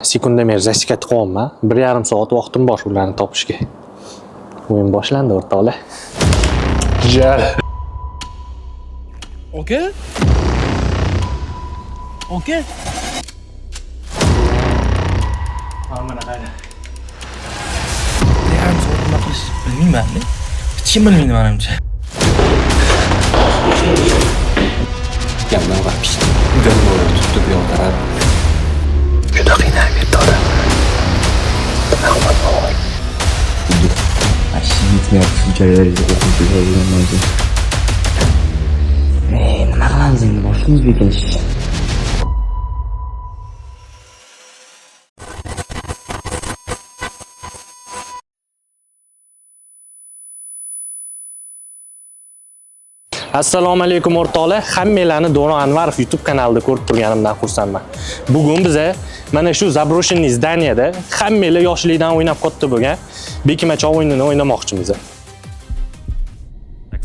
Sekundomer zasikati qilyapman. 1,5 soat vaqtim bor ularni topishga. O'yin boshlandi o'rtoqlar. Jar. Oka? Oka? Mana qayda. Yarim soat nima qilish bilmayman-da. Hech kim bilmaydi menimcha. Gamdan va pishdi. Gamdan tutib yotaradi. Juda qiynalib ketdi. Mashina yetmayapti, shunchalarga o'qib yurganman o'zi. Nima qilamiz endi? Boshimiz bekinish. Assalomu alaykum o'rtoqlar. Hammanglarni Do'ron Anvarov YouTube kanalida ko'rib turganimdan xursandman. Bugun biz mana shu Zabroshenniy zdaniyada hammanglar yoshlikdan o'ynab katta bo'lgan bekimachoq o'yinini o'ynamoqchimiz.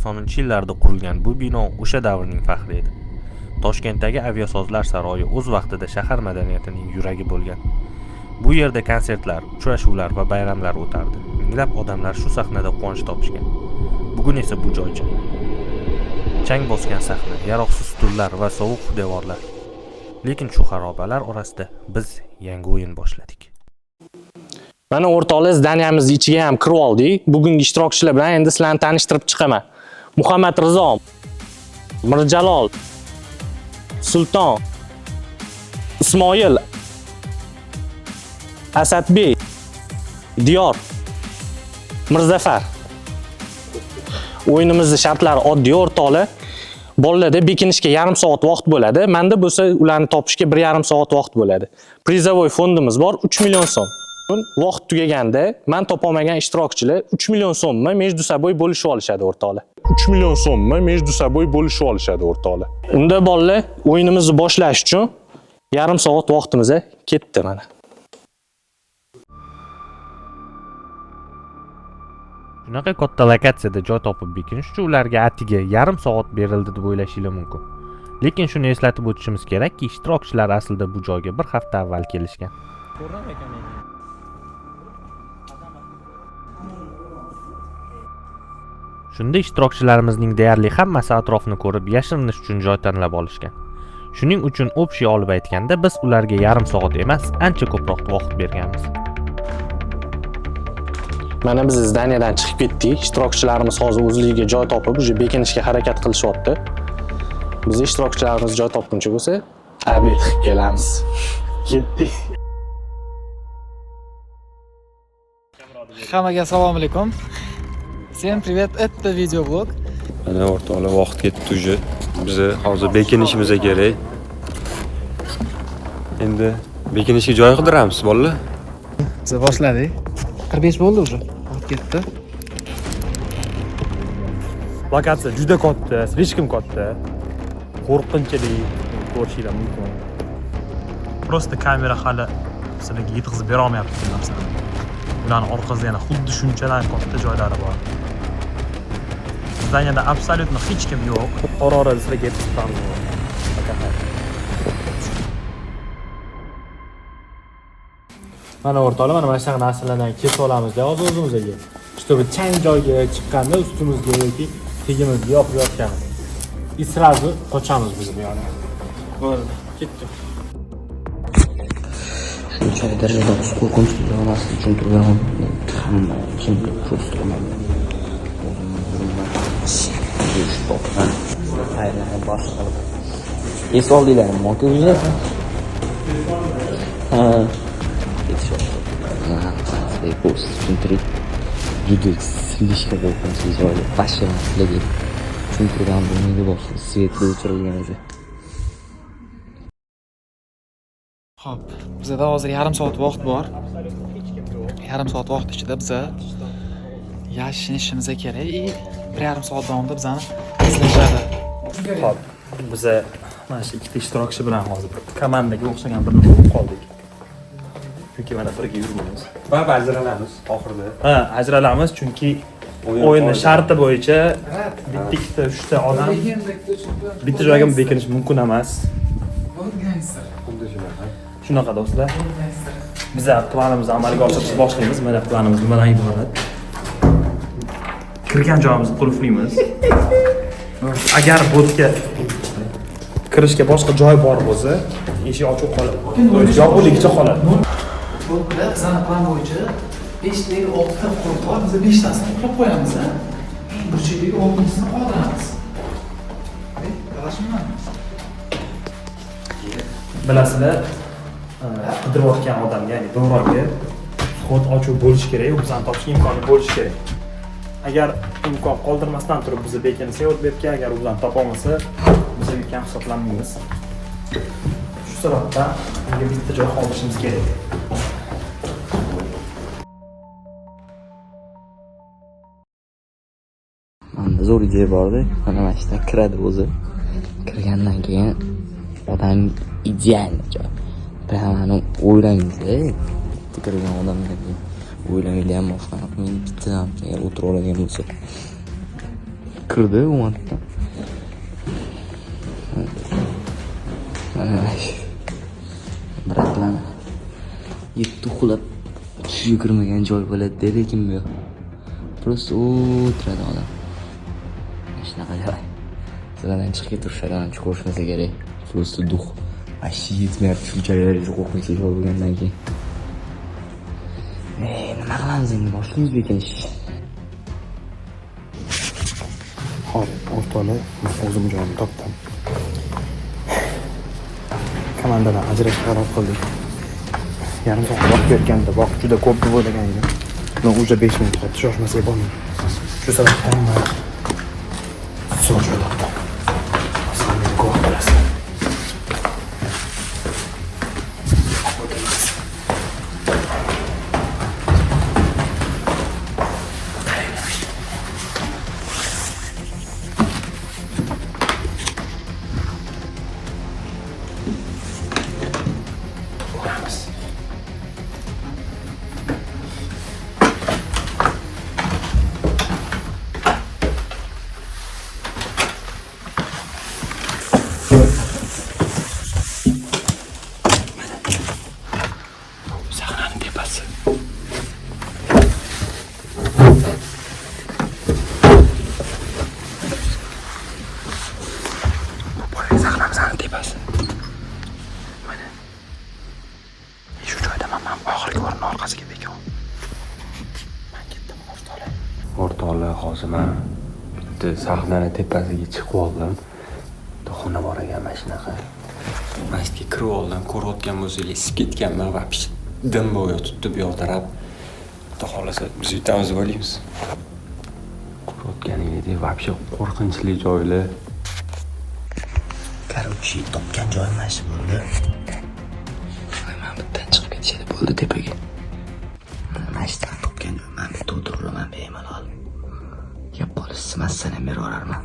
80-yillarda qurilgan bu bino o'sha davrning faxri edi. Toshkentdagi Aviasozlar saroyi o'z vaqtida shahar madaniyatining yuragi bo'lgan. Bu yerda konsertlar, uchrashuvlar va bayramlar o'tardi. Minglab odamlar shu sahnada quvonch topishgan. Bugun esa bu joycha. Chang bosgan sahna, yaroqsiz stullar va sovuq devorlar. Lekin shu xarobalar orasida biz yangi o'yin boshladik. Mana o'rtoqlar, zdaniyamizni ichiga ham kirib oldik. Bugungi ishtirokchilar bilan endi sizlarni tanishtirib chiqaman. Muhammad Rizo, Mirjalol, Sulton, Ismoil, Asadbek, Diyor, Mirzafar. O'yinimizning shartlari oddiy o'rtoqlar. Bolalarda bekinishga yarim soat vaqt bo'ladi. Menda bo'lsa ularni topishga 1,5 soat vaqt bo'ladi. Prizavoy fondimiz bor 3 million so'm. Vaqt tugaganda men topolmagan ishtirokchilar 3 million so'mni между собой bo'lishib olishadi o'rtoqlar. 3 million so'mni между собой bo'lishib olishadi o'rtoqlar. Unda bolalar o'yinimizni boshlash uchun yarim soat vaqtimiz ketdi mana. Shunaqa katta lokatsiyada joy topib bekinish uchun ularga atiga yarim soat berildi deb o'ylashingiz mumkin. Lekin shuni eslatib o'tishimiz kerakki, ishtirokchilar aslida bu joyga bir hafta avval kelishgan. Shunda ishtirokchilarimizning deyarli hammasi atrofni ko'rib, yashirinish uchun joy tanlab olishgan. Shuning uchun общий olib aytganda biz ularga yarim soat emas, ancha ko'proq vaqt berganmiz. Mana biz zdaniyadan chiqib ketdik. Ishtirokchilarimiz hozir o'zligiga joy topib, uje bekinishga harakat qilishyapti. Biz ishtirokchilarimiz joy topguncha bo'lsa, tabiiy kelamiz. Ketdik. Hammaga assalomu alaykum. Всем привет, это видеоблог. Mana o'rtoqlar vaqt ketdi uje. Biz hozir bekinishimiz kerak. Endi bekinishga joy qidiramiz, bolalar. Biz boshladik. 45 bo'ldi уже. Vaqt ketdi. Lokatsiya juda katta, слишком katta. Qo'rqinchli ko'rishingiz mumkin. Просто kamera hali sizlarga yetkazib bera olmayapti bu narsani. Ularning orqasida yana xuddi shunchalar katta joylari bor. Zdaniyada absolutno hech kim yo'q. Qorora sizlarga yetkazib beramiz. Mana o'rtoqlar, mana shunaqa narsalardan kesib olamiz-da hozir o'zimizga. Чтобы chang joyga chiqqanda ustimizga yoki tegimizga yoqib yotganmiz. И сразу qochamiz biz bu yoqdan. Bo'ldi, ketdik. Shunchalik darajada qo'rqinch bo'lmaslik uchun turgan hamma kim просто es oldinglarmi? Montujlar. Ha. Post tushuntirib juda slishka qo'rqinchli joy. Pashiranligi tushuntirgan bo'lmaydi boshqa svet o'chirilgan o'zi. Xo'p, bizda hozir yarim soat vaqt bor. Yarim soat vaqt ichida biz yashinishimiz kerak. 1,5 soat davomida bizani izlashadi. Xo'p, biz mana shu ikkita ishtirokchi bilan hozir komandaga o'xshagan birni ko'rib qoldik. Chunki mana birga yurmaymiz. Va ajralamiz oxirida. Ha, ajralamiz chunki o'yinning sharti bo'yicha bitta ikkita uchta odam bitta joyga bekinish mumkin emas. Shunaqa do'stlar. Biz planimizni amalga oshirishni boshlaymiz. Mana planimiz nimadan iborat? Kirgan joyimizni qulflaymiz. Agar bo'tga kirishga boshqa joy bor bo'lsa, eshik ochiq qoladi. Yopiqligicha qoladi. Bo'ldi, bizning plan bo'yicha 5 ta 6 ta qurib bor, biz 5 tasini uxlab qo'yamiz, ha. Burchakdagi 6-sini qoldiramiz. Qarashmi? Bilasizlar, qidirayotgan odamga, ya'ni do'roga xod ochuv bo'lishi kerak, bizani topishga imkoni bo'lishi kerak. Agar imkon qoldirmasdan turib bizni bekinsa o'tbetga, agar bizani topolmasa, biz yutgan hisoblanmaymiz. Shu sababdan unga bitta joy qoldirishimiz kerak. Manda zo'r idea bordi. Mana mana shunday kiradi o'zi. Kirgandan keyin odam ideal joy. Prямо o'ylangiz-a, kirgan odamdan keyin o'ylangilar ham boshqa. Men bittadan o'tirib olgan bo'lsa. Kirdi u yerda. Mana shu. Biratlan. Yetti uxlab tushiga kirmagan joy bo'ladi, lekin bu просто o'tiradi odam. Shunaqa joy. Sizlardan chiqib keturishadi, ancha ko'rishmasa kerak. Просто duh. Вообще yetmayapti shunchalik qo'rqinchli joy bo'lgandan keyin. Nima qilamiz endi? Boshlaymiz bekinish. Hop, o'rtoqlar, o'zim joyimni topdim. Komandadan ajrashib qaror qildik. Yarim soat vaqt berganda, vaqt juda ko'p deb o'ylagan edim. Men уже 5 minut qoldi, shoshmasak bo'lmaydi. Shu sababdan men so'z jo'natdim. Aslida meni ko'p bilasiz. O'rtoqlar, hozir men bitta sahnani tepasiga chiqib oldim. Xona bor ekan mana shunaqa. Masjidga kirib oldim, ko'rayotgan bo'lsangiz, isib ketganman va dim bo'yi tutdi bu yoq taraf. Xudo xolasa biz yutamiz deb o'ylaymiz. Ko'rayotganingizdek, вообще qo'rqinchli joylar. Короче, topgan joyim mana shu bo'ldi. Men bittadan chiqib ketishadi bo'ldi tepaga. Mana shu topgan joyim, men bitta o'tiraman bemalol. Gap bo'lsa masalan ham beraverarman.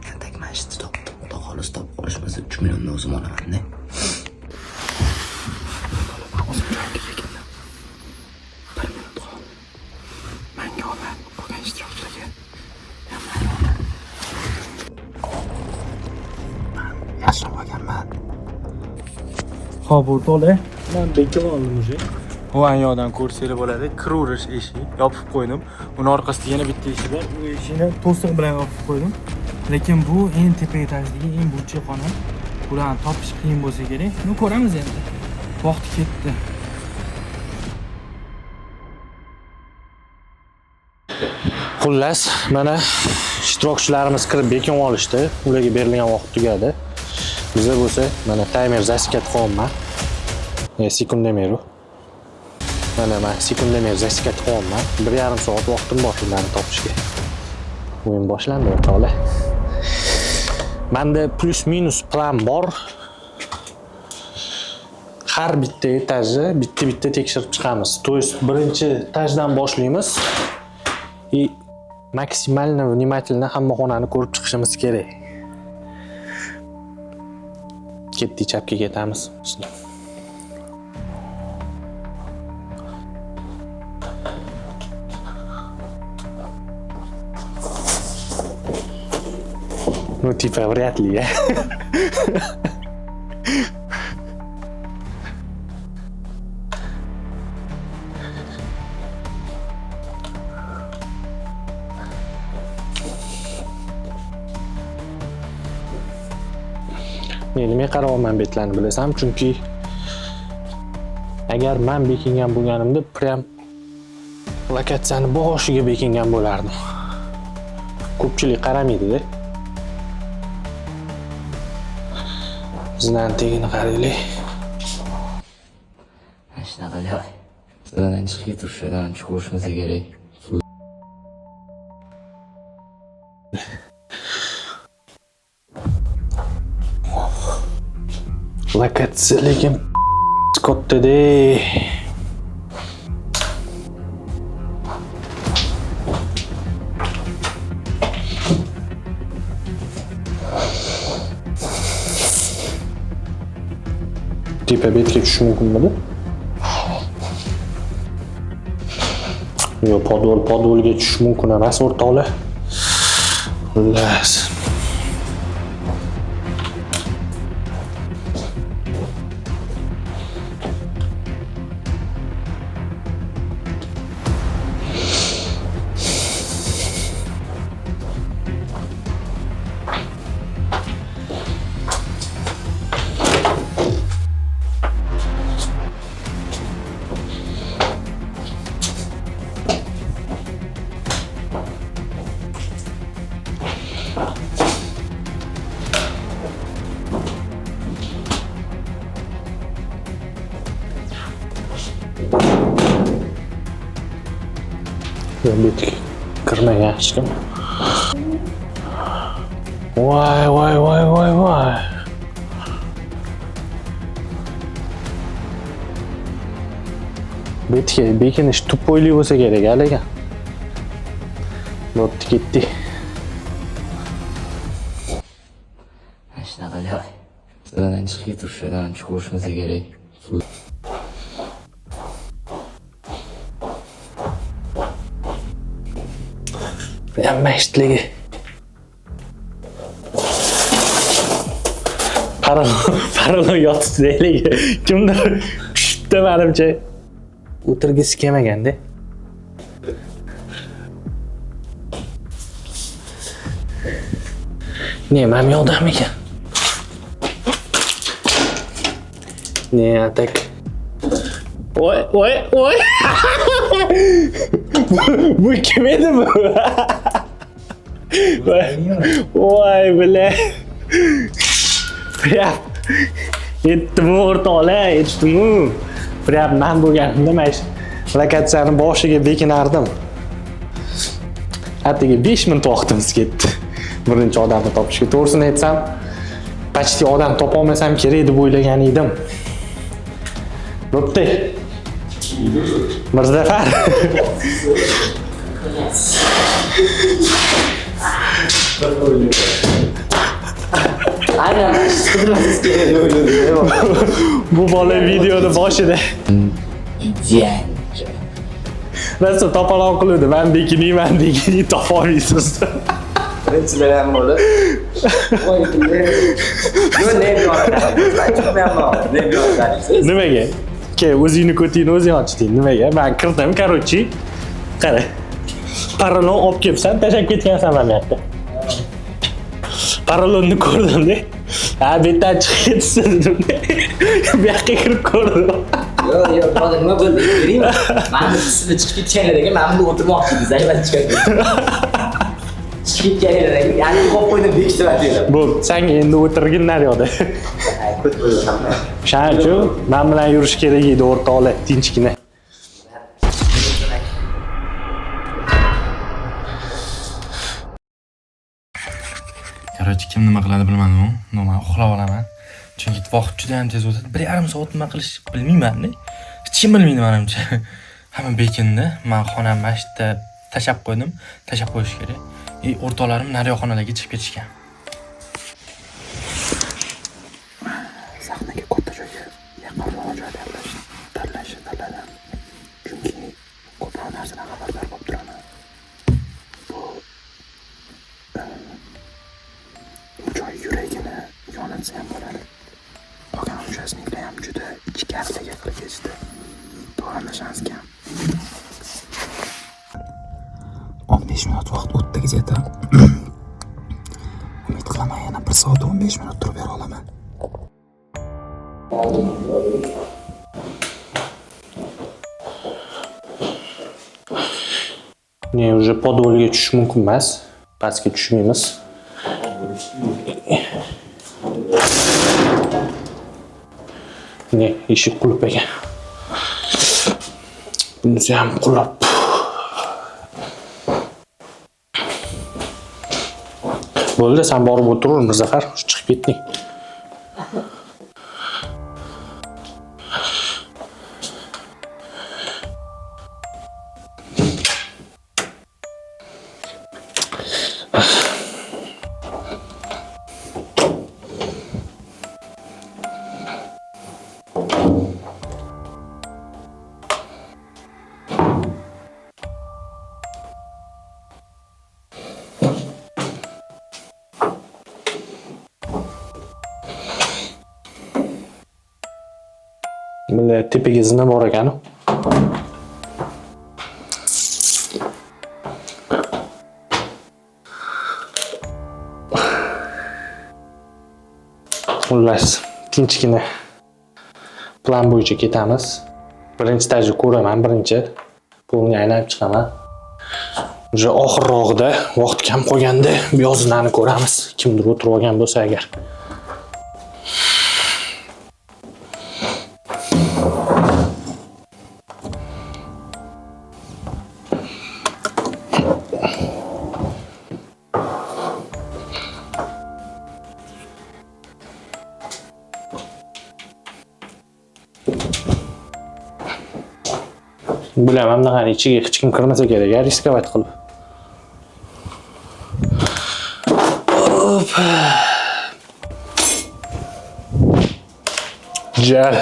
Yandak mana shu topdim. Xudo xolos topib qolishmasa 3 millionni o'zim olaman-da. O'zim joyimga keldim. 1 minut qoldi. Menga olmay qolgan ishtirokchilarga yashlab olganman. Xo'p, o'rtoqlar, men bekib oldim уже. Bu yoqdan ko'rsanglar bo'ladi, kiraverish eshik, yopib qo'ydim. Uni orqasida yana bitta eshik bor. Bu eshikni to'siq bilan yopib qo'ydim. Lekin bu eng tepa etajdagi eng burchak xona. Bularni topish qiyin bo'lsa kerak. Buni ko'ramiz endi. Vaqt ketdi. Xullas, mana ishtirokchilarimiz kirib bekinib olishdi. Ularga berilgan vaqt tugadi. Bizda bo'lsa, mana taymer засекать qilyapman. Sekund demayru. Mana men sekund demay засекать qilyapman. 1,5 soat vaqtim bor ularni topishga. O'yin boshlandi o'rtoqlar. Menda plus minus plan bor. Har bitta etajni bitta tekshirib chiqamiz. То есть birinchi etajdan boshlaymiz. И максимально внимательно hamma xonani ko'rib chiqishimiz kerak. Ketdik, chapga ketamiz. Ну, типа, вряд ли, я. Men nimaga qarayapman betlarni bilasan? Chunki agar men bekingan bo'lganimda prям lokatsiyani boshiga bekingan bo'lardim. Ko'pchilik qaramaydi-da. Bizdan tegini qaraylik. Shunaqa joy. Sizlardan chiqib turishdan chiqishmasa kerak. Lokatsiya lekin katta-da. Tepa betga tushish mumkinmidi? Yo'q, podvolga tushish mumkin emas o'rtoqlar. Xullas. Betga kirmagan hech kim. Voy. Betga bekinish tupoyli bo'lsa kerak lekin. Bo'pti ketdi. Shunaqa joy. Sizlardan chiqib turishdan chiqishmasa kerak. Masjidligi. Paralon yotibdi deylik. Kimdir tushibdi menimcha. O'tirgisi kelmaganda. Ne, men yo'qdam ekan. Ne, atak. Voy. Bu kim edi bu? Voy bile. Prap. Yetdimi o'rtoqlar, yetdimi? Prap men bo'lganimda mana shu lokatsiyani boshiga bekinardim. Atigi 5 minut vaqtimiz ketdi. Birinchi odamni topishga. To'g'risini aytsam, почти odam topa olmasam kerak deb o'ylagan edim. Bo'pti. Mirzafar. Aynen, qidirmasiz kerak o'yladim. Bu bola videoni boshida Nasıl topalon qiluvdi. Men bekinayman degan topa olmaysiz. Birinchilar ham bo'ldi. Voy, Nimaga? Ke o'zingni ko'tingni o'zing ochding. Nimaga? Men kirdim, короче. Qara. Paralon olib kelsan, tashab ketgansan mana bu yerda. Paralonni ko'rdim-da. Ha, bu yerdan chiqib ketsin dedim. Bu yoqqa kirib ko'rdim. Yo'q, hozir nima bo'ldi? Beraymi? Men sizga chiqib ketganlarga men bu o'tirmoqchi edim, zaylat chiqadi. Chiqib ketganlarga, ya'ni qo'yib qo'ydim bekitib. Bu senga endi o'tirgin naryoqda. Ko't bo'lasan. Shuning uchun men bilan yurish kerak edi o'rtoqlar, tinchgina. Короче, kim nima qiladi bilmadim. Men uxlab olaman. Chunki vaqt juda ham tez o'tadi. 1,5 soat nima qilish bilmayman-da. Hech kim bilmaydi menimcha. Hamma bekindi. Men xonam masjidda tashab qo'ydim. Tashab qo'yish kerak. O'rtoqlarim naryoqxonalarga chiqib ketishgan. Sahnaga katta joyga yaqinroq joy tanladim. Chunki ko'proq narsadan xabardor bo'lib turaman. Bu joy yuragini yonatsa ham bo'ladi. Qolgan uchastklar ham juda ichkariga kirib ketdi. To'g'ri shans kam. 15 minut vaqt o'tdi gazeta. Umid qilaman yana 1 soat 15 minut turib bera olaman. Ne, уже podvolga tushish mumkin emas. Pastga tushmaymiz. Ne, eshik qulf ekan. Bunisi ham qulab. Bo'ldi, sen borib o'tir, Mirzafar, chiqib ketding. Bunday tepaga zina bor ekan. Xullas, tinchgina plan bo'yicha ketamiz. Birinchi etajni ko'raman, birinchi pulni aylanib chiqaman. Уже oxirrog'ida vaqt kam qolganda bu yozinani ko'ramiz. Kimdir o'tirib olgan bo'lsa agar. Bilaman, bunaqani ichiga hech kim kirmasa kerak, riskovat qilib. Hop. Jar.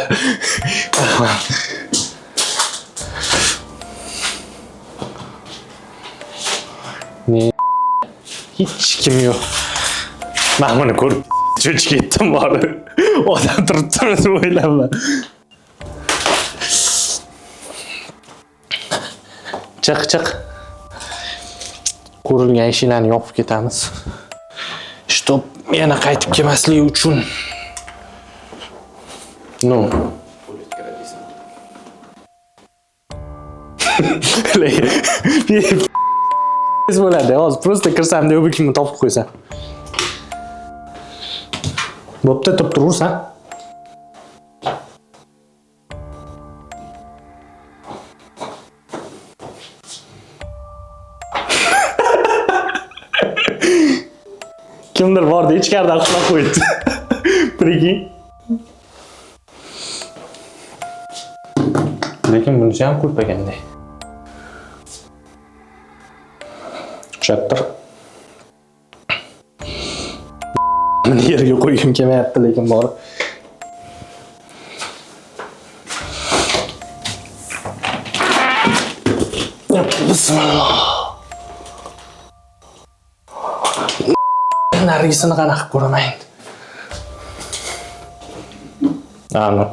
Ne? Hech kim yo'q. Men buni ko'rib cho'chib ketdim bari. Odam turibdi deb o'ylayman. Chiq. Ko'rilgan eshiklarni yopib ketamiz. Shtop yana qaytib kelmasligi uchun. No. Biz bo'ladi, hozir prosta kirsam deb kimni topib qo'ysam. Bo'pti, turib turursan. Kimdir bordi, ichkaridan qulab qo'ydi. Prikin. Lekin bunisi ham kulpaganday. Shattir. Meni yerga qo'ygim kelmayapti, lekin borib. Bismillah. Narigisini qanaqa ko'raman endi. Ana.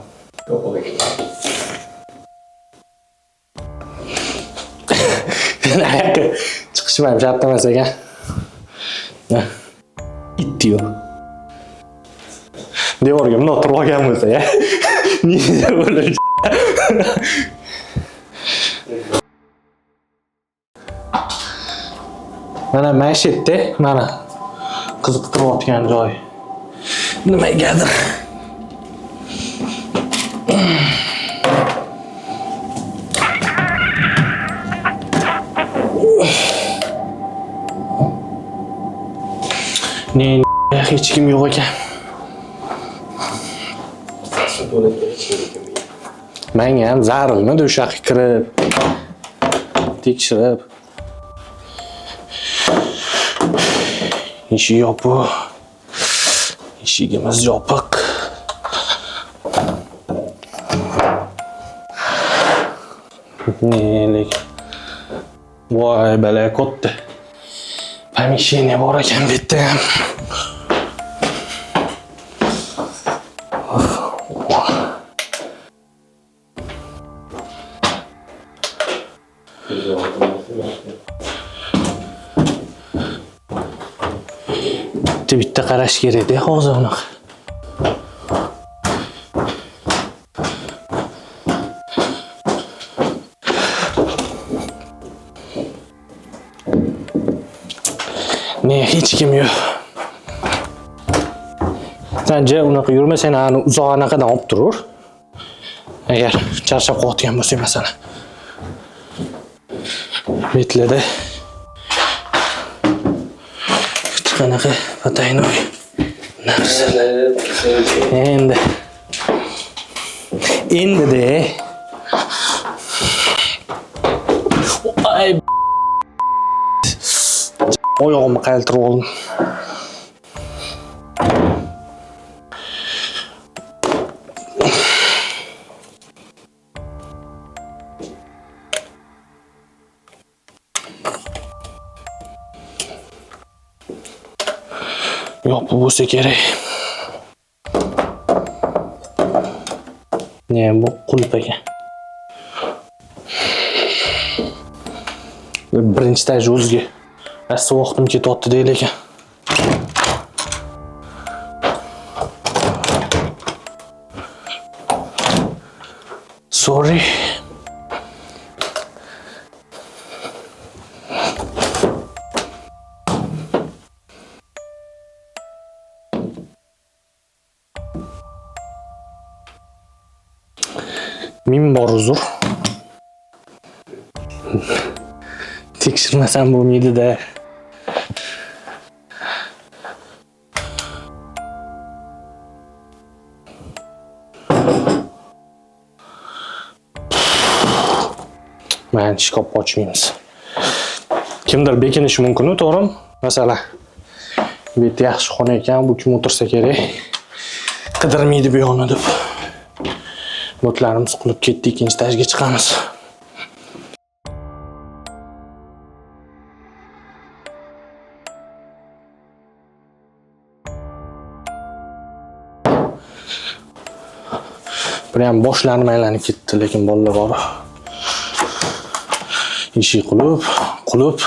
Chiqishmayim, shart emas ekan. Ittiyo. Devorga bundoq turib olgan bo'lsa, ya. Nega bo'ladi? Mana masjidda, mana qiziqtirayotgan joy. Nimagadir. Ne, hech kim yo'q ekan. Menga ham zarilmidi o'sha yoqqa kirib, tekshirib. Eshik yopiq. Eshigimiz yopiq. Nelik. Voy, bala katta. Помещение bor ekan bu yerda ham. Bitta qarash kerak-da hozir unaqa. Ne, hech kim yo'q. Sanje unaqa yurma, seni ani uzoq anaqadan olib turur. Agar charchab qolgan bo'lsang masalan. Betlada hech qanaqa pataynoy narsalar. Endi de. Ay. Oyog'imni qaltirib oldim. Yo'q, bu bo'lsa kerak. Ne, bu qulp ekan. Birinchi taj o'ziga. Asli vaqtim ketyapti deyil ekan. Sorry. Ming bor uzr. Tekshirmasam bo'lmaydi-da. Men shkop ochmaymiz. Kimdir bekinishi mumkin, to'g'rimi? Masalan, bu yerda yaxshi xona ekan, bu kim o'tirsa kerak. Qidirmaydi bu yoqni deb. Botlarimiz qulib ketdi, ikkinchi etajga chiqamiz. Bir ham boshlarim aylanib ketdi, lekin bolalar bor. Eshik qulib.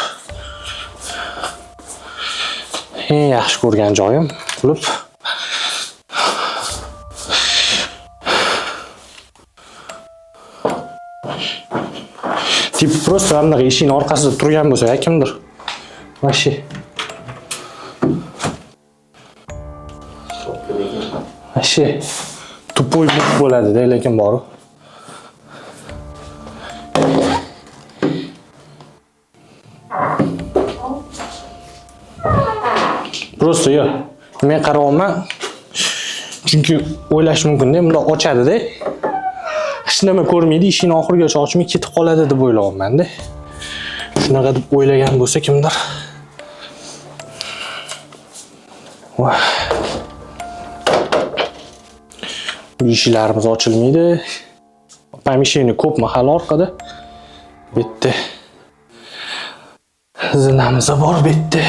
Eng yaxshi ko'rgan joyim qulib. Tip просто anaqa eshikning orqasida turgan bo'lsa, kimdir. Vashi. Tupoy bo'ladi-da, lekin bor. Просто yo'q. Men qarayapman. Chunki o'ylash mumkin-da, bunda ochadi-da. Hech nima ko'rmaydi, ishini oxirigacha ochmay ketib qoladi deb o'ylayapman-da. Shunaqa deb o'ylagan bo'lsa kimdir. Voy. Eshiklarimiz ochilmaydi. Pomeshchение ko'p mahal orqada. Bitta. Zinamiz bor bitta.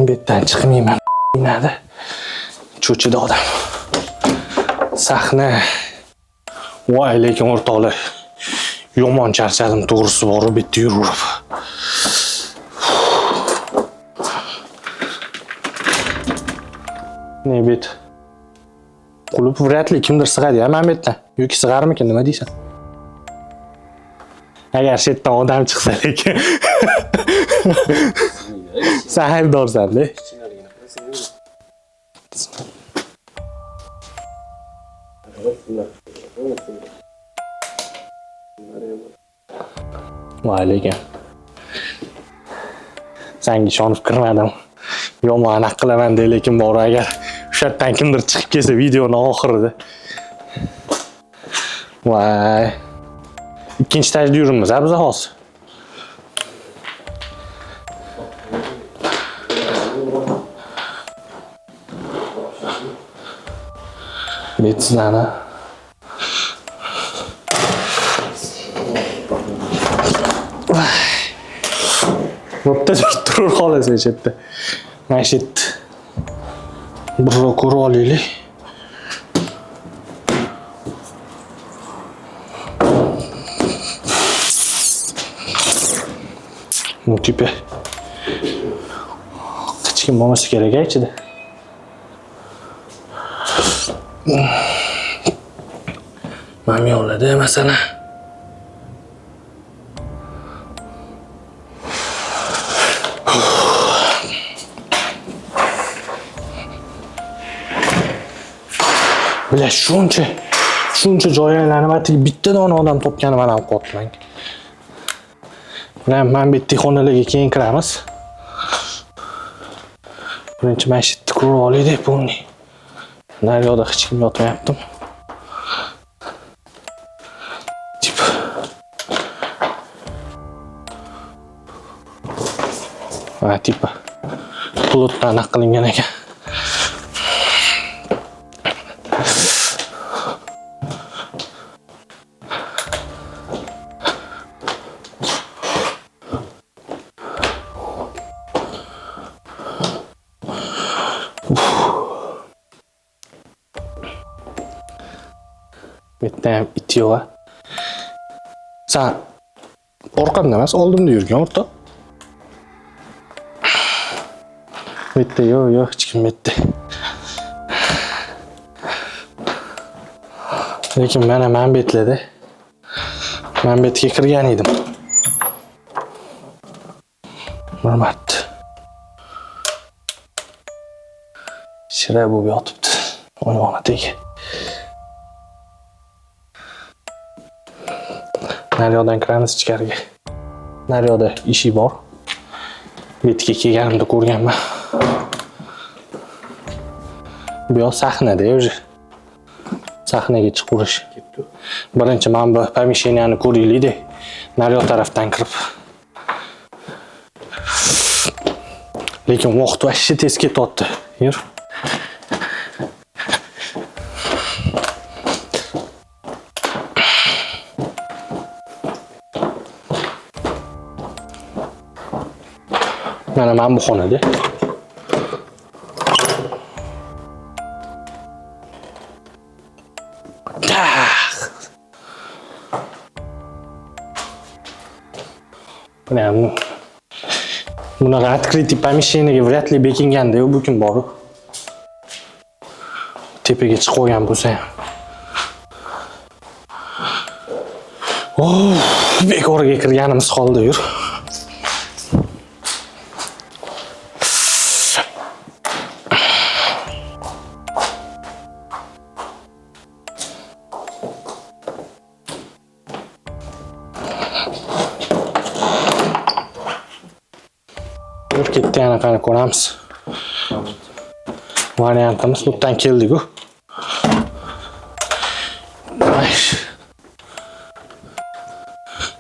Betdan chiqmayman. Nada. Cho'chida odam. Sahna. Voy, lekin o'rtoqlar. Yomon charchadim, to'g'risi bor, bitta yurib. Ne bet? Qulib vrat li kimdir sig'adi, men betdan. Yoki sig'armikin, nima deysan? Agar shetdan odam chiqsa lekin. Sahildorsan-da. Voy lekin. Senga ishonib kirmadim. Yomon aniq qilaman de, lekin bor agar o'sha yerdan kimdir chiqib kelsa videoning oxirida. Voy. Ikkinchi tajda yurimiz, biz hozir. Betsizlarni. Bo'pti, turib qolasiz chetda. Mana shu birro ko'rib olaylik. Bu tipi hech kim bo'lmasa kerak ichida. Mami oladi masalan. Bile shuncha joy aylanib atigi bitta dona odam topgani men ham qo'rqmang. Men bitta xonalarga keyin kiramiz. Birinchi mashitni ko'rib olaylik bo'lni. Naryoqda hech kim yotmayaptimi? Tipa bulutdan aniq qilingan ekan. Bitta ham it yo'q. Sen orqamda emas, oldimda yurgan o'rta. Bitta yo'q, hech kim bitta. Lekin mana men betladi. Men betga kirgan edim. Marmat. Shira bo'lib yotibdi. Oyog'ini tegi. Naryoqdan kiramiz ichkariga. Naryoqda ishi bor. Betga kelganimda ko'rganman. Bu yoq sahnada o'zi. Sahnaga chiqirish. Birinchi men bu pomisheniyani ko'raylik-da. Naryoq tarafdan kirib. Lekin vaqt vashchi tez ketyapti. Yur. Mana men bu xonada. Bunaqa открытый помещениеga вряд ли bekinganda yo'q bu kun bor. Tepaga chiqib olgan bo'lsa ham. Bekorga kirganimiz qoldi, yur. Ketdi yana qani ko'ramiz. Variantimiz bundan keldi-ku.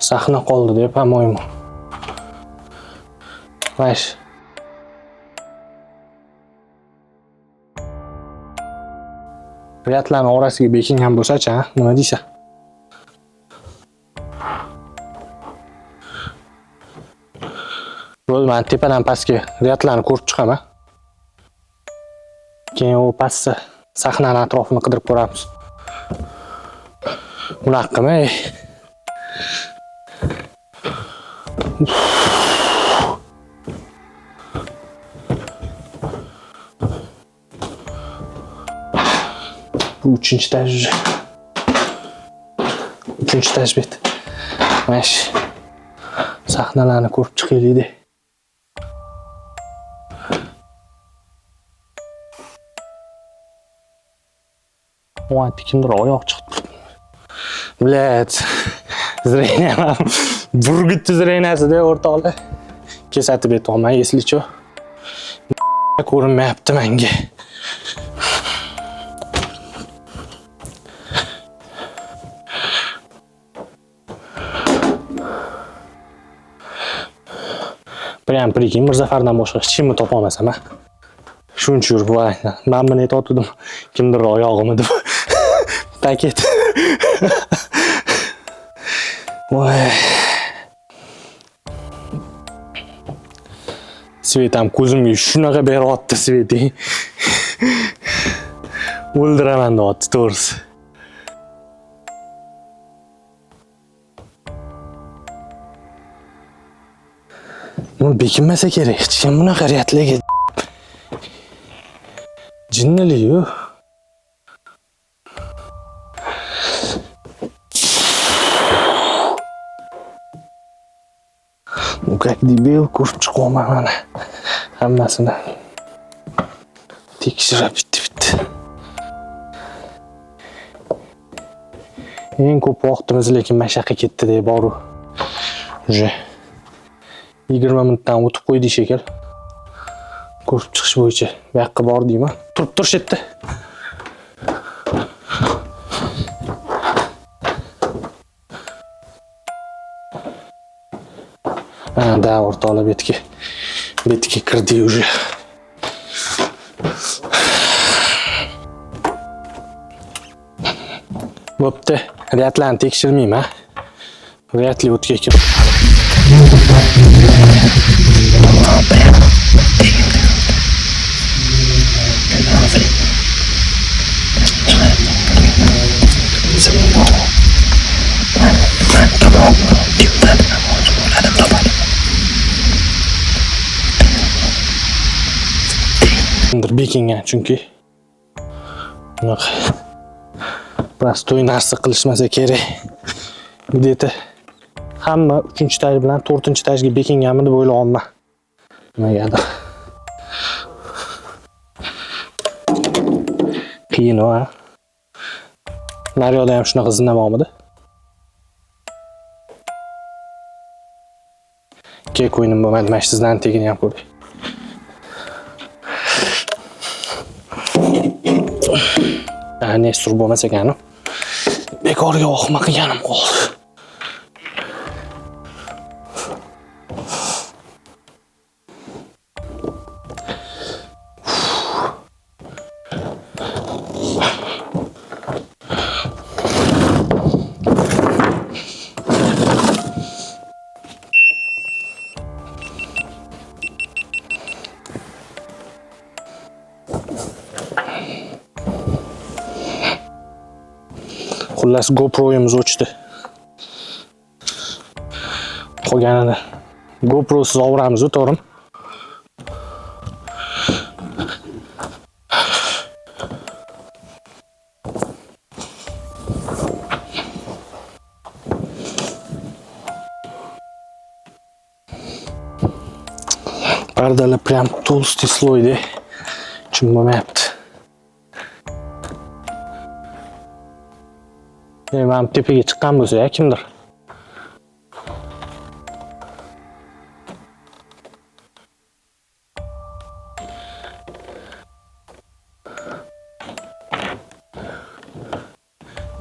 Sahna qoldi deb ham o'yim. Vash. Riyatlarning orasiga bekingan bo'lsa-chi, nima deysan? Bo'ldi, men tepadan pastga riyatlarni ko'rib chiqaman. Keyin u pastda sahnaning atrofini qidirib ko'ramiz. Bunaqami? Bu 3-chi etaj. 3-chi etaj bet. Mash. Sahnalarni ko'rib chiqaylik-da. Vay, kimdir oyoq chiqdi. Bilet. Zreniya ham burgutdi zreniyasida o'rtoqlar. Kesatib aytolmay, eslicho. Ko'rinmayapti menga. Prям prikin Mirzafardan boshqa hech kimni topa olmasam, ha. Shuncha yurib borayman. Men buni aytdim, kimdir oyog'imni deb. Paket. Voy. Svetam ko'zimga shunaqa beryapti Sveti. O'ldiraman deyapti, to'g'risi. Bunu bekinmasa kerak. Hech kim bunaqa riyatlarga jinnili-yu. Ну как дебил, ko'rib chiqaman mana. Hammasini tekshirib bitti. Eng ko'p vaqtimiz lekin mana shu yoqqa ketdi deb boru. Уже 20 minutdan o'tib qo'ydi shekil. Ko'rib chiqish bo'yicha bu yoqqa bordingmi? Turib turish etdi. Da, o'rtoqlar betga kirdi уже. Bo'pti, riyatlarni tekshirmayman. Riyatli o'tga kirib. Bekingan chunki bunaqa prostoy narsa qilishmasa kerak. Где-то hamma 3-taj bilan 4-tajga bekinganmi deb o'ylayapman. Nimagadir. Qiyin a. Naryoda ham shunaqa zinamoqmidi? Kerak o'yinim bo'lmadi, mana sizlarning tegini ham ko'ring. Ne sur bo'lmasa ekan. Bekorga oqma qilganim qoldi. Xullas GoPro'yimiz o'chdi. Qolganini GoPro'siz olamiz, to'g'rimi? Pardalar prям толстый slойda. Tushunmayapti. Men tepaga chiqqan bo'lsa, kimdir.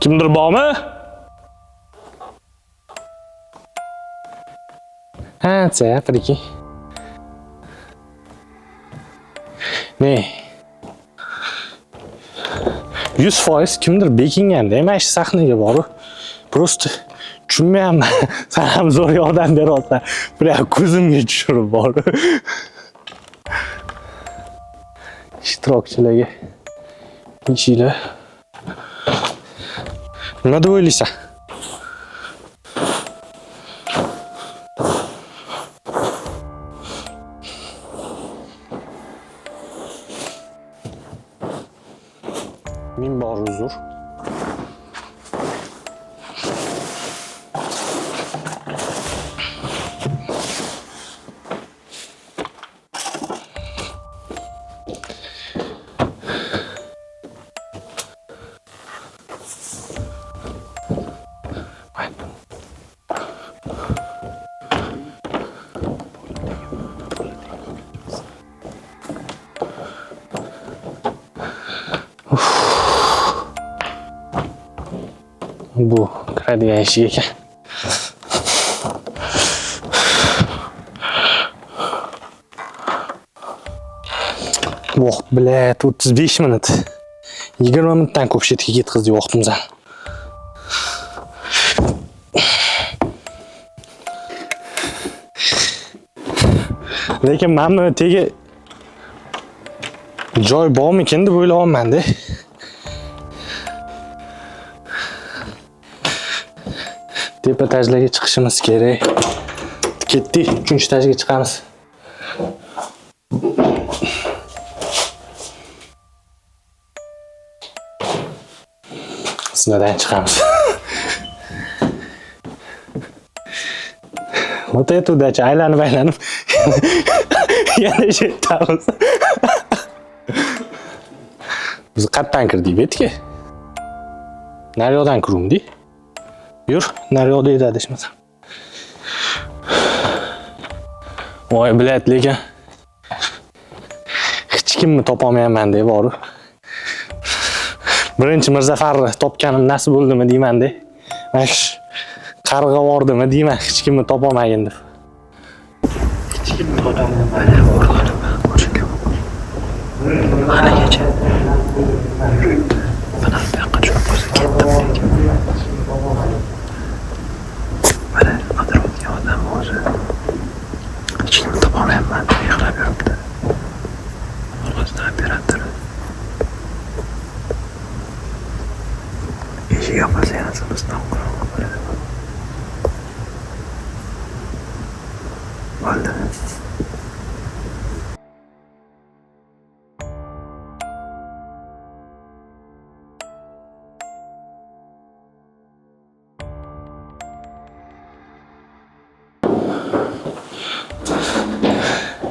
Kimdir bormi? Ha, friki. Ne? 100% kimdir bekinganda, mana shu sahnaga borib, просто tushunmayapman. Sen ham zo'r yordam beryapsan. Biroq ko'zimga tushirib borib. Ishtirokchilarga ishinglar. Nima deb o'ylaysan? Min bor uzr. Bu kiradigan eshik ekan. Vaqt bilan 35 minut. 20 minutdan ko'p chetga ketkizdi vaqtimizni. Lekin men buni tegi joy bormikin deb o'ylayapman-da. Tepa tajlarga chiqishimiz kerak. Ketdik, 3-tajga chiqamiz. Zinadan chiqamiz. Motoytudachi aylanib yana jetamiz. Biz qayerdan kirdik betga? Naryodan kiruvdik. Yur, naryoqda edi adashmasam. Voy, bilat, lekin hech kimni topolmayapman deb boru. Birinchi Mirzafarni topganim nasib bo'ldimi deyman-da. Mana shu qarg'a bordimi deyman, hech kimni topolmagin deb. Hech kimni topolmayman deb bordim. Halagacha. Mana bu yoqqa tushib qolsa ketdim lekin. Mana atrofga odam o'zi. Hech kimni topolmayman deb yig'lab yuribdi. Orqasidan operator. Eshik yopilsa yana bizdan qorong'i bo'ladi. Bo'ldi.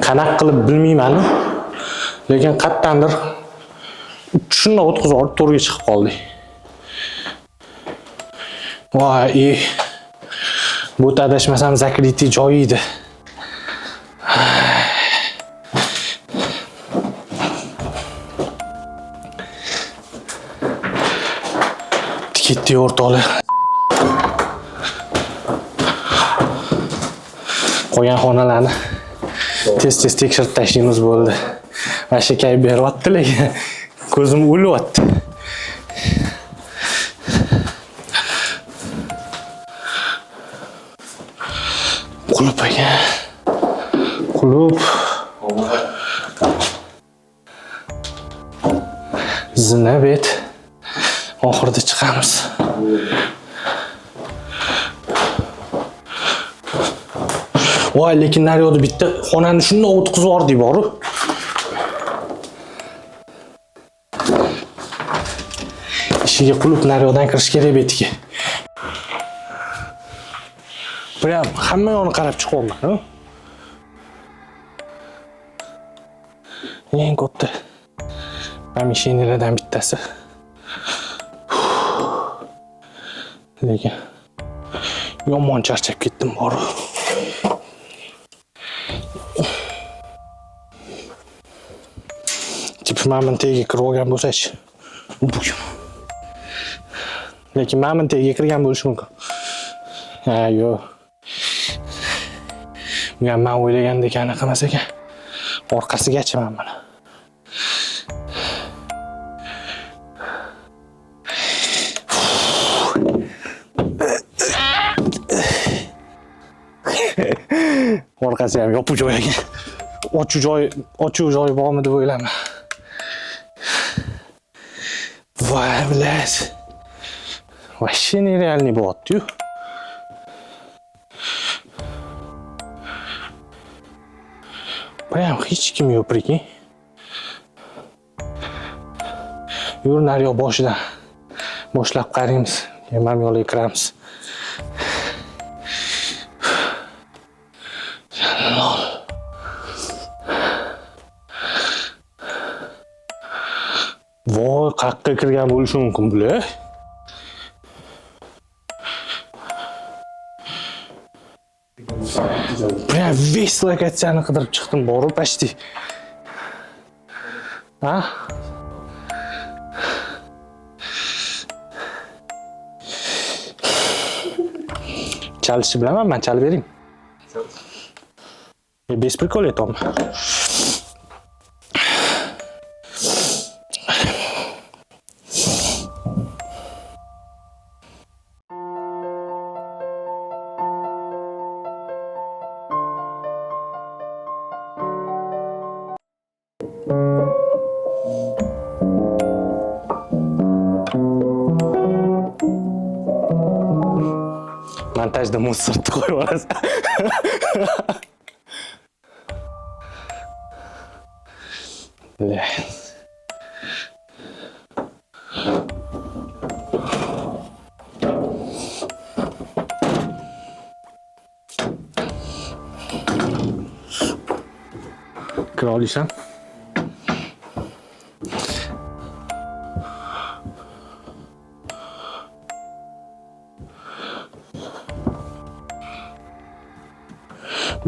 Qanaqa qilib bilmayman, lekin qayerdandir shunday o'tkazib olib to'rga chiqib qoldik. Voy, bu adashmasam zakriti joyi edi. Tikitdi o'rtoqlar. Qo'ygan xonalarni tez tekshirib tashlaymiz bo'ldi. Mana shu kayf beryapti, lekin ko'zim o'lyapti. Qulub ekan. Qulub. Zina bet. Oxirida chiqamiz. Voy, lekin naryoqda bitta xonani shunday o'tkazib yubordik boru. Ishiga qulub naryoqdan kirish kerak betiga. Prям hamma yoqni qarab chiqyapman, eng katta pomesheniyalardan bittasi. Lekin yomon charchab ketdim boru. Mana tagiga kirib olgan bo'lsa-chi. Lekin mana tagiga kirgan bo'lishi mumkin. Ha, yo'q. Men o'ylagandek anaqa emas ekan. Orqasigacha mana. Orqasi ham yopiq joy ekan. Ochuv joy bormi deb o'ylayman. Voy, блядь. Вообще нереальный bo'lyapti-yu. Прям hech kim yo'q, prikин. Yur naryoq boshidan boshlab qaraymiz. Keyin yo'lga kiramiz. Voy, qayerga kirgan bo'lishi mumkin bular? Prям весь lokatsiyani qidirib chiqdim, borib почти. Ha? Chalishni bilaman, men chalib bering. Без прикола Том. Montajda muzsirni qo'yib yuborasiz. Kira olasan?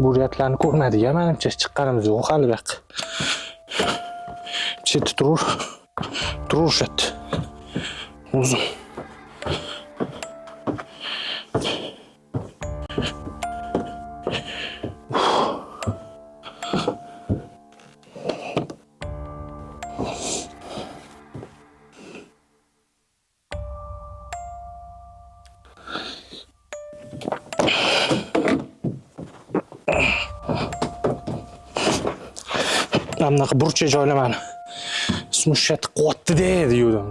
Buryatlarni ko'rmadik-a, menimcha chiqqanimiz yo'q hali bu yoqqa. Chetda turishadi. O'zim. Bunaqa burchak joylamani. Smushat qotdi-da dedim.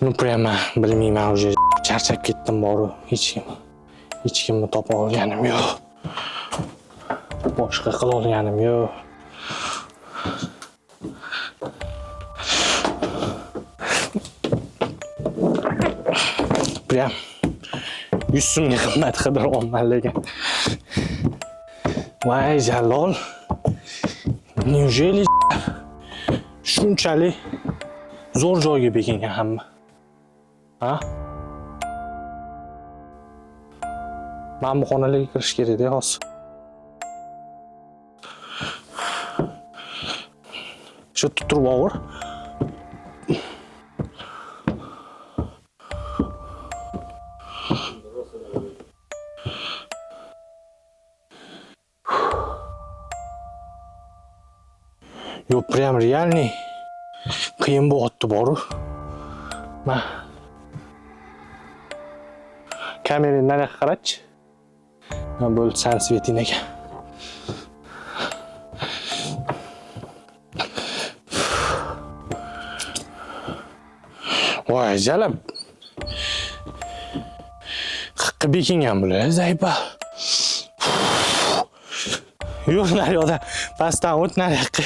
Ну прямо bilmayman, уже charchab ketdim boru. Hech kimni topa olganim yo'q. Boshqa qila olganim yo'q. Prям 100 so'mga qimmat qidiryapman lekin. Voy Jalol. Неужели shunchalik zo'r joyga bekingan hamma? Ha? Men bu xonalarga kirish kerak-da hozir. Shu turib o'g'ir. Yo, прям реальный qiyin bo'g'otdi boru. Ma. Kamerani nariga qarach. Men bo'ldi san svetin ekan. Voy, jalab. Qiqqa bekingan bular, zayba. Yo'q, nariyoqda pastdan o't nariyoqqa.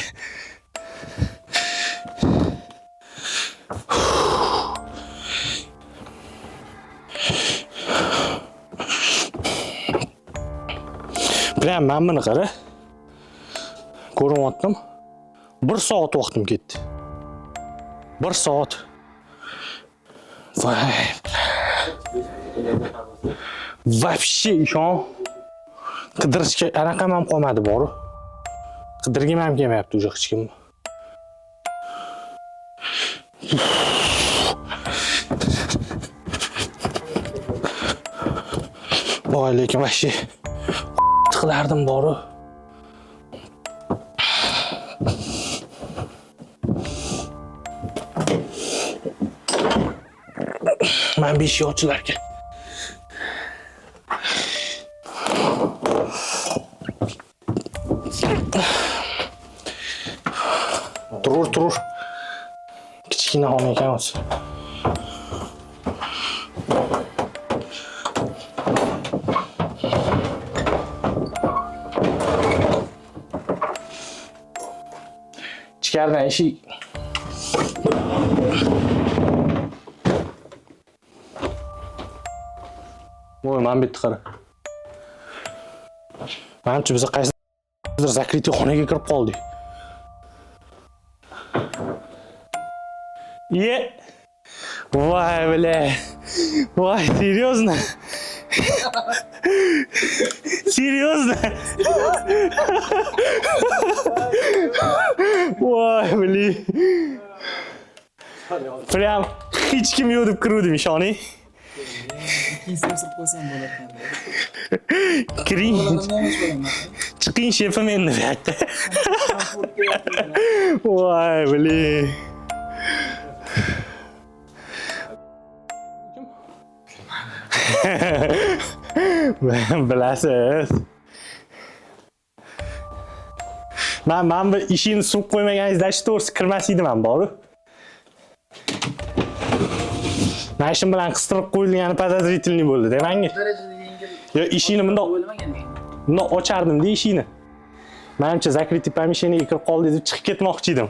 Prям men buni qara. Ko'ryaptim. 1 soat vaqtim ketdi. 1 soat. Voy. Вообще ishon qidirishga anaqam ham qolmadi boru. Qidirgim ham kelmayapti o'sha hech kim. Voy, lekin вообще qilardim boru. Men 5 yo'lchilarga turur. Kichkina xona ekan o'zi. Ichkaridan eshik. Voy, men bitta qara. Menimcha biz qaysidir zakritli xonaga kirib qoldik. Voy, bля. Voy, серьезно? Серьезно? Voy, блин. Прям hech kim yo'q deb kiruvdim, ishoning. Kimsib qo'ysam bo'larkan. Kiring. Chiqing shefim endi bu yoqqa. Voy, блин. Bilasiz. Men bu ishini surib qo'ymaganingizda to'g'risi kirmas edim men boru. Men ishim bilan qistirib qo'yilgani podozrительный bo'ldi-da menga. Yo, ishini bundoq ochardim-da ishini. Menimcha закрытый помещениеga kirib qoldi deb chiqib ketmoqchi edim.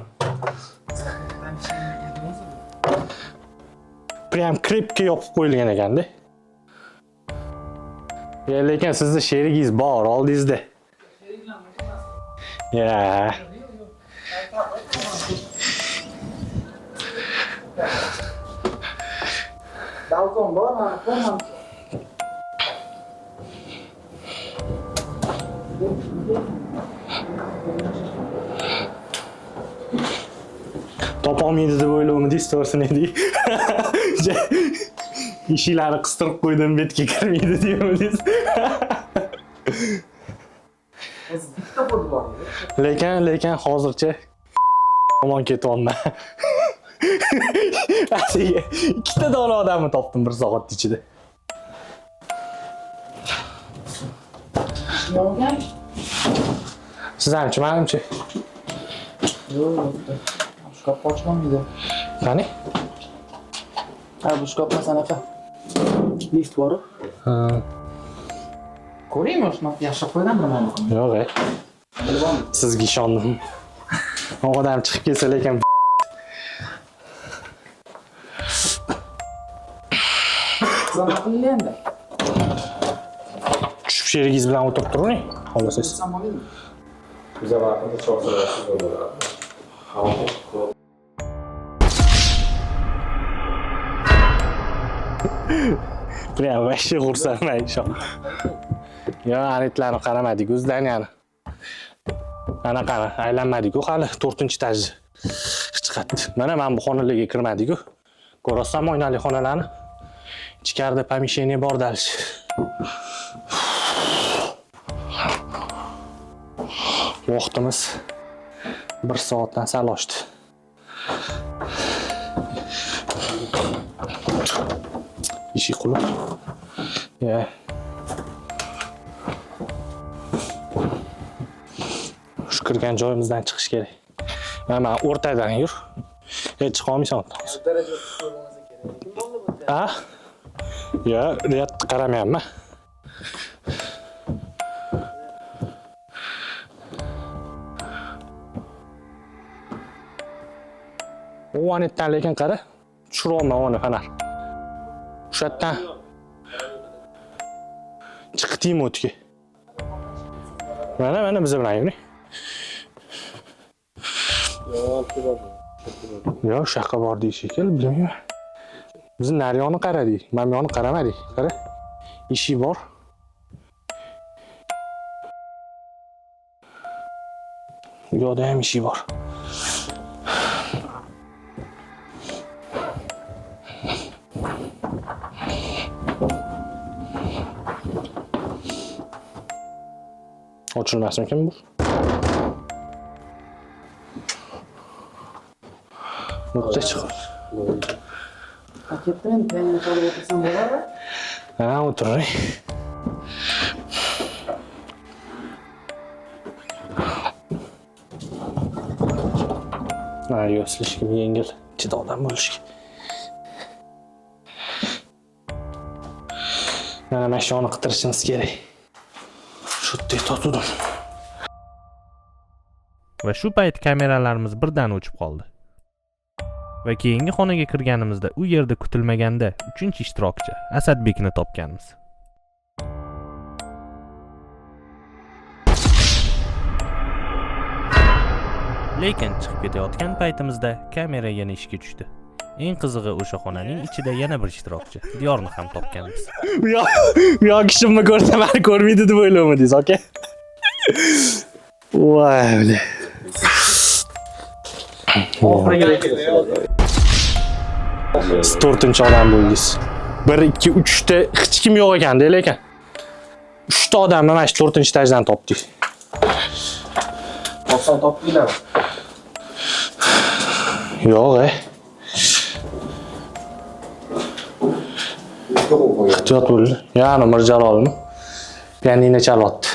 Prям krepga yopib qo'yilgan ekan-da. Lekin sizni sherigingiz bor oldingizda. Ya. Balkon bormi? Topolmaydi deb o'ylovmidingiz, to'g'risini ayting. Eshiklarni qistirib qo'ydim, betga kirmaydi deyapmiz. Lekin hozircha omon ketyapman. Asiga ikkita dona odamni topdim bir soat ichida. Sizlarchi, menimcha. Yo'q. Shkaf ochilmaydi. Qani? Ha, bu shkafda sanaqa lift bor. Ha, Ko'ringmi, shuni yaxshi qo'yganmi mana bu? yo'q. Sizga ishondim. Odam chiqib kelsa lekin Zanaqa qilganda. tushib sherigingiz bilan o'tirib turing, xohlasangiz. Sen bo'lmaydi. Bize vaqtida cho'qsalarsiz bo'ladi. Prям вообще xursandman shu. Yo, aritlarni qaramadik, o'zidan yana. Ana qara, aylanmadik-ku hali 4-etajda. Chiqadi. Mana men bu xonalarga kirmadik-ku. Ko'rasizmi oynali xonalarni? Ichkarida помещение bor dalish. Vaqtimiz 1 soatdan sal oshdi. Eshik qulab. Ya. Shu kirgan joyimizdan chiqish kerak. Mana o'rtadan yur. Hech chiqa olmaysan. Ha? Ya, riyat qaramayapman. O'netdan lekin qara. Tushirolma o'ni fanar. O'sha yerdan chiqdingmi o'tga? Mana biz bilan yuring. Yo'q, shaqqa bor deyish shekilli, bilmayman. Biz naryoni qaradik, men yoni qaramadik. Qara. Eshik bor. Bu yoqda ham eshik bor. Ochilmasmikin bu? Nuqta chiqar. Paketdan tayinli qilib o'tirsam bo'ladimi? Ha, o'tiring. Ha, yo'slishga yengil, ichida odam bo'lishi. Mana mashina qidirishimiz kerak. Shunday totuvdim. Va shu payt kameralarimiz birdan o'chib qoldi. Va keyingi xonaga kirganimizda u yerda kutilmaganda 3-ishtirokchi Asadbekni topganmiz. Lekin chiqib ketayotgan paytimizda kamera yana ishga tushdi. Eng qizig'i o'sha xonaning ichida yana bir ishtirokchi Diyorni ham topganmiz. Bu yoq kishimni ko'rsa meni ko'rmaydi deb o'ylayapmidingiz, aka? Voy, bile. Siz 4-chi odam bo'ldingiz. 1, 2, 3 ta hech kim yo'q ekan-da, lekin 3 ta odamni mana shu 4-etajdan topdik. Topsam topdinglar. Yo'q, ehtiyot bo'ldi. Ya'ni Mirjalolmi? Pianino chalyapti.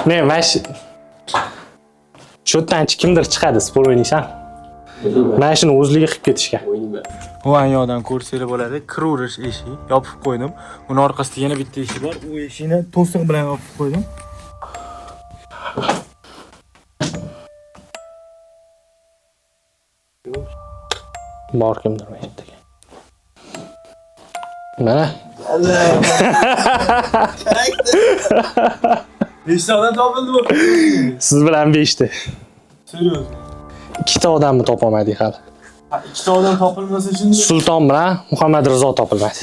Ne, mash shu yerdan kimdir chiqadi, spor o'ynaysan. Mashina o'zligi qilib ketishgan. Bu anyoqdan ko'rsanglar bo'ladi, kiraverish eshik, yopib qo'ydim. Uni orqasida yana bitta eshik bor. U eshikni to'siq bilan yopib qo'ydim. Bor kimdir bu yerda. Mana. Beshtadan topildi bu. Siz bilan 5 ta. Serios. Ikkita odamni topolmadik hali. Ikkita odam topilmasa shunday. Sulton bilan Muhammad Rizo topilmadi.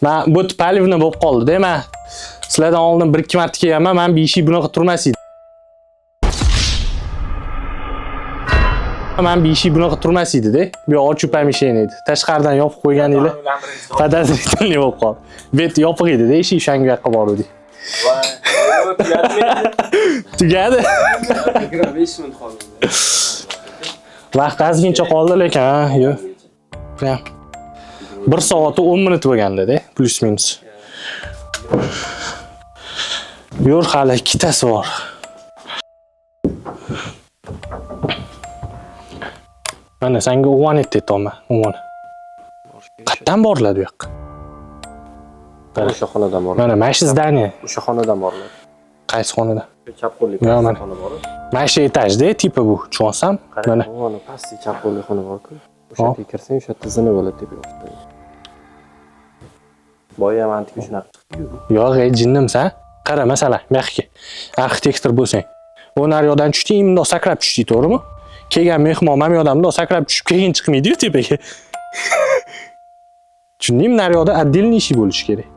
Men bu palivni bo'lib qoldi-da, men sizlardan oldin 1-2 marta kelganman, men beshi bunaqa turmas edi. Men beshi bunaqa turmas edi-da. Bu ochib pomisheniya edi. Tashqaridan yopib qo'yganinglar. Podozrительный bo'lib qoldi. Bet yopiq edi-da, eshik o'shanga yoqqa bordik. Tugadi. 5 minut qoldi. Vaqt ozgincha qoldi lekin, ha, yo'q. Prям 1 soat 10 minut bo'lganda-da, plus minus. Yo'q, hali ikkitasi bor. Mana senga o'g'on aytayapman, o'g'on. Qayerdan boriladi bu yoqqa? O'sha xonadan boriladi. Mana mana shu zdaniya. O'sha xonadan boriladi. Qaysi xonadan? Chap qo'lli Yo, mana. xona bor. Mana shu etajda, tipi bu, tushonsam, mana. Mana pastda chap qo'lli xona bor-ku. O'sha yerga kirsang, o'sha yerda zina bo'ladi deb yozdi. Boya ham antik shunaqa chiqdi-ku. Yo'q, jinnimsan. Qara, masalan, bu yoqqa. Arxitektor bo'lsang. Bu naryoqdan tushding, bundoq sakrab tushding, to'g'rimi? Kelgan mehmon mana bu odamni sakrab tushib keyin chiqmaydi-yu tepaga. Tushundingmi? Naryoqda отдельный ishi bo'lishi kerak.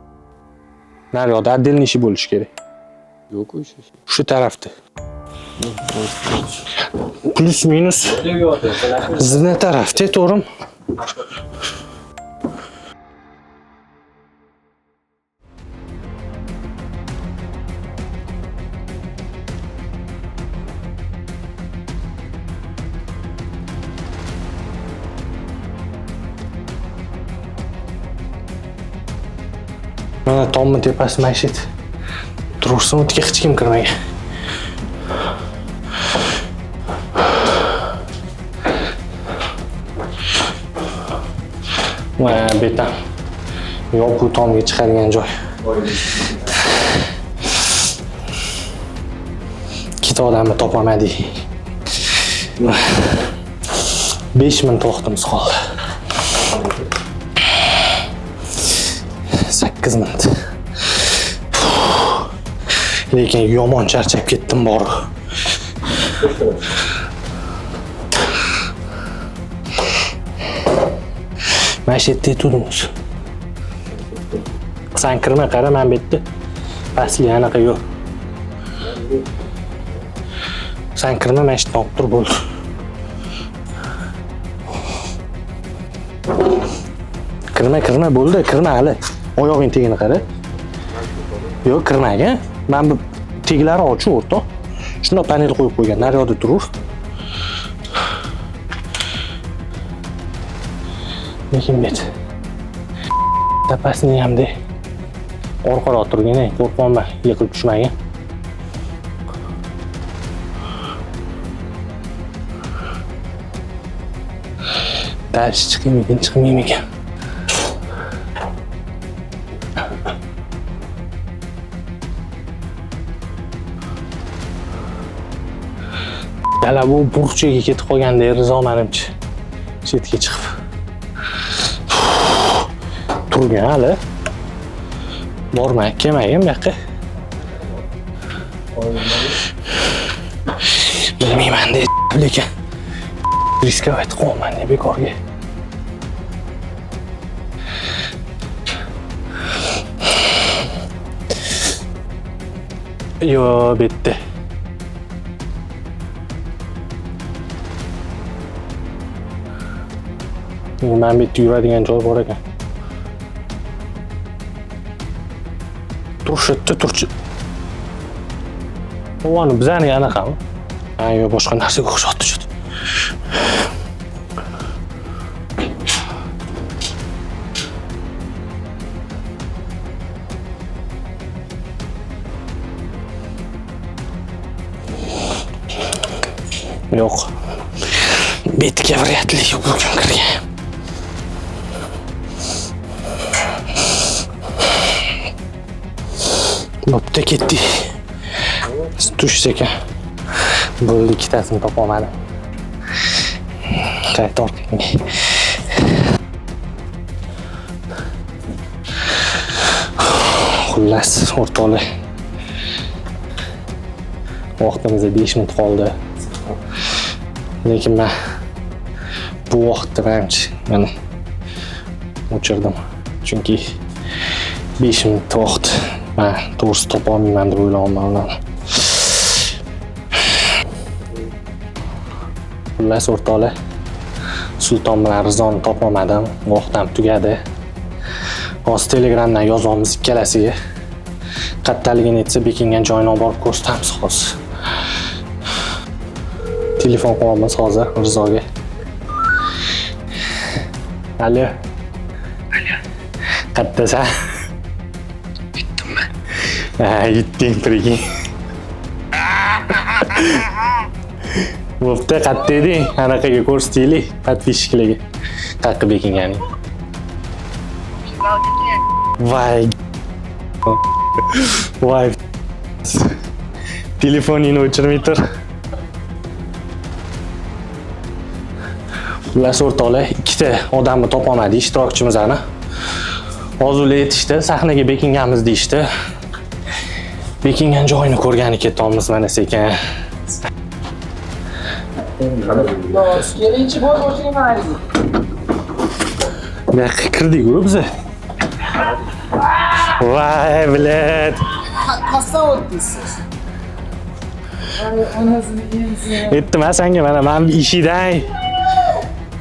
Naryoqda отдельный ishi bo'lishi kerak. Yo'q-ku o'sha. Shu tarafda. Plus minus zina tarafda, to'g'rimi? Mana tomni tepasi mashit. Tursin, o'tga hech kim kirmagan. Mana betam. Yo'q, bu tomga chiqadigan joy. Ikkita odamni topolmadik. 5 minut vaqtimiz qoldi. 8 minut. Lekin yomon charchab ketdim bor. Mana shu yerda turibmiz. Sen kirma, qara, men bu yerda pastli anaqa yo'q. Sen kirma, men shu yerda olib tur bo'ldi. Kirma bo'ldi, kirma hali. Oyog'ing tegini qara. Yo'q, kirmagan. Men bu teglari ochiq o'rtoq. Shunday panel qo'yib qo'ygan, naryoqda turur. Lekin bet. Tapasini hamda orqaroq turgan, qo'rqmayman, yiqilib tushmagan. Dальше chiqmaymikan. Dala bu burchaga ketib qolganda Rizo menimcha chetga chiqib turgan hali. Bormay, kelmagan bu yoqqa. Bilmayman de, lekin riskovat qilmayman deb bekorga. Yo, bitti. Men bu yerda yuradigan joy bor ekan. Turchi. O'g'ani bizani anaqami? Ha, yo boshqa narsaga o'xshatdi shu. Yo'q. Betga variantli yo'q bo'lgan kirgan. Bo'pti, ketdi. Tushsa ekan. Bo'ldi, ikkitasini topolmadim. Qayta orqaga. Xullas, o'rtoqlar. Vaqtimizda 5 minut qoldi. Lekin men bu vaqtda mana o'chirdim. Chunki 5 minut vaqt men to'g'risi topa olmayman deb o'ylayapman. Xullas o'rtoqlar, Sulton bilan Rizoni topolmadim. Vaqtim tugadi. Hozir Telegramdan yozamiz ikkalasiga. Qattaligini aytsa bekingan joyini olib borib ko'rsatamiz hozir. Telefon qilyapmiz hozir Rizoga. Alo. Qattasan? Yetdimmi? Yetding priki. Bo'pti, qatta eding? Anaqaga ko'rsataylik, подписчикларga. Qaqqa bekinganing. Vay. Vay. Telefoningni o'chirmay tur. Xullas o'rtoqlar, ikkita odamni topolmadi ishtirokchimizni. Hozir ular aytishdi, sahnaga bekinganmiz deyishdi. Bekingan joyini ko'rgani ketyapmiz mana sekin. Kelinchi bo'l o'chiring mana. Bu yoqqa kirdik-ku biz. Vay, bilet. Qasdan o'tdingiz? Onasini endi. Aytdim senga mana men ishidan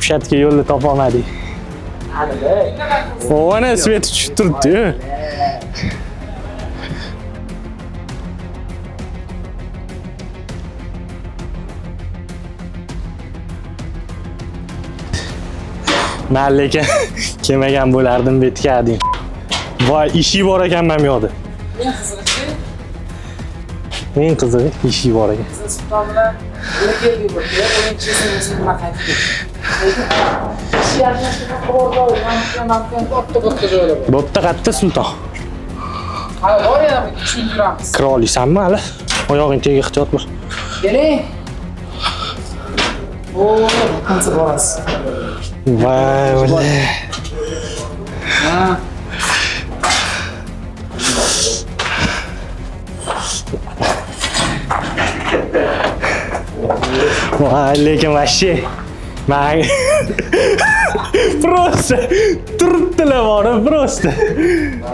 Pushatga yo'lni topolmadik. Ona svet tushib turibdi-yu. Men lekin kelmagan bo'lardim betga deng. Voy, ishi bor ekan men yo'qda. Eng qizig'i ishi bor ekan. Sulton bilan keldik bo'ldi. O'yinchisining nima qaytib ketdi. Bo'pti, qatta Sulton. Ha, bor yana bir tushuntiramiz. Kira olasanmi hali? Oyog'ing tegi ehtiyot bo'l. Keling. Oo, qancha borasiz? Voy, voy. Ha. Voy, lekin вообще men просто turibdilar bora, просто.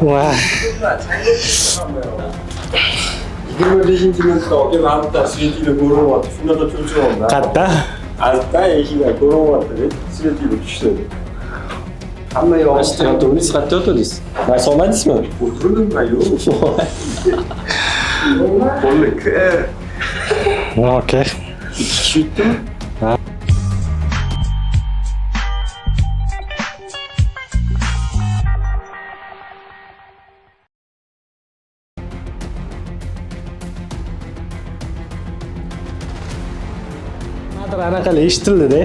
Voy. 25-minutda ma'lumotlar svetini ko'ryapti. Shunda cho'chiyapman. Qatta? Altta eshikdan ko'ryapti. Svetini tushdi. Hamma yo'q. O'tirdingiz, qayerda o'tirdingiz? Men solmadingizmi? O'tirdim men yo'q. Qo'lni kir. Okey. Tushibdimi? Anaqalar eshitildi-da.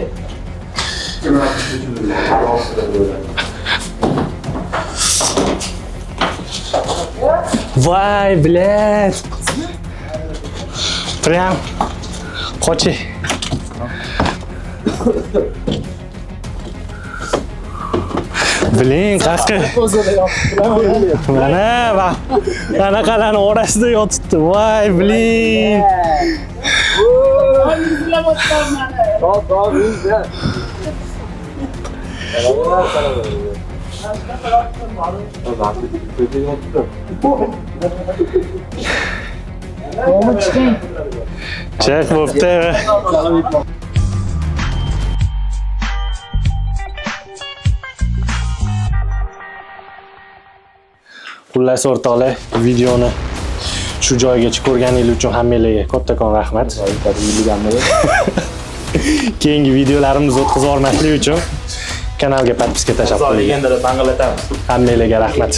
Voy, блядь. Прям qochi. Biling, qaqi. Mana bak. Anaqalarni orasida yotibdi. Voy, biling. Chiq bo'pti. Xullas o'rtoqlar, videoni shu joygacha ko'rganingiz uchun hammangizga kattakon rahmat. Keyingi videolarimizni o'tkazib olmaslik uchun kanalga podpiska tashlab qo'ying. Endi dang'illatamiz. Hammangizga rahmat.